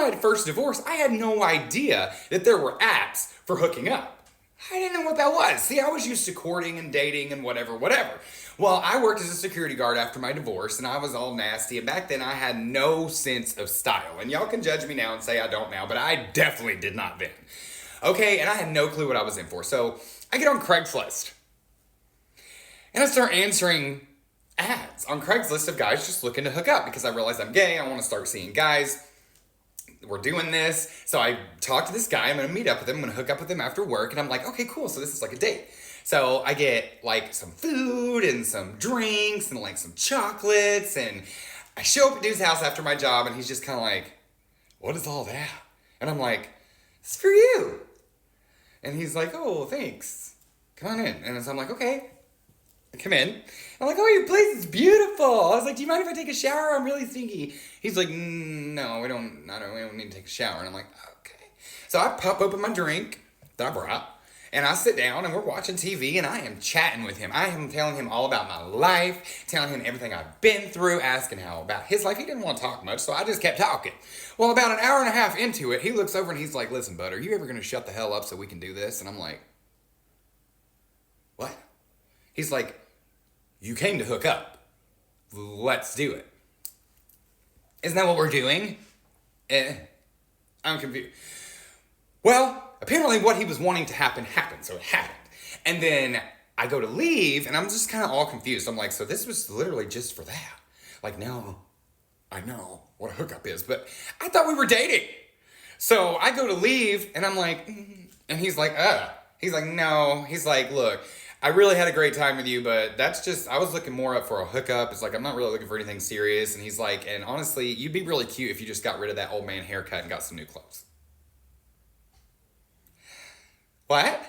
my first divorce, I had no idea that there were apps for hooking up. I didn't know what that was. See, I was used to courting and dating and whatever. Well, I worked as a security guard after my divorce, and I was all nasty, and back then I had no sense of style. And y'all can judge me now and say I don't now, but I definitely did not then. Okay, and I had no clue what I was in for. So I get on Craigslist, and I start answering ads on Craigslist of guys just looking to hook up because I realize I'm gay. I want to start seeing guys. We're doing this. So I talk to this guy. I'm going to meet up with him. I'm going to hook up with him after work. And I'm like, okay, cool. So this is like a date. So I get like some food and some drinks and like some chocolates. And I show up at dude's house after my job. And he's just kind of like, what is all that? And I'm like, it's for you. And he's like, oh, thanks. Come on in. And so I'm like, okay. I come in. I'm like, oh, your place is beautiful. I was like, do you mind if I take a shower? I'm really stinky. He's like, no, we don't need to take a shower. And I'm like, okay. So I pop open my drink that I brought, and I sit down, and we're watching TV, and I am chatting with him. I am telling him all about my life, telling him everything I've been through, asking how about his life. He didn't want to talk much, so I just kept talking. Well, about an hour and a half into it, he looks over, and he's like, listen, bud, are you ever going to shut the hell up so we can do this? And I'm like, what? He's like, you came to hook up. Let's do it. Isn't that what we're doing? I'm confused. Well, apparently what he was wanting to happen happened, so it happened. And then I go to leave, and I'm just kind of all confused. I'm like, so this was literally just for that. Like, now I know what a hookup is, but I thought we were dating. So I go to leave, and I'm like, and he's like, He's like, no. He's like, look, I really had a great time with you, but that's just, I was looking more up for a hookup. It's like, I'm not really looking for anything serious. And he's like, and honestly, you'd be really cute if you just got rid of that old man haircut and got some new clothes. What?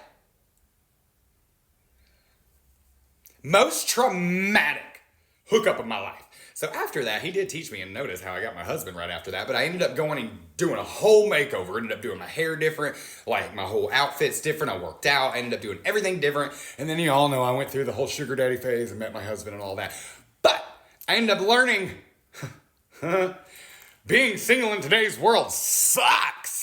Most traumatic hookup of my life. So after that, he did teach me, and notice how I got my husband right after that, but I ended up going and doing a whole makeover, ended up doing my hair different, like my whole outfit's different, I worked out, I ended up doing everything different, and then you all know I went through the whole sugar daddy phase and met my husband and all that. But I ended up learning being single in today's world sucks.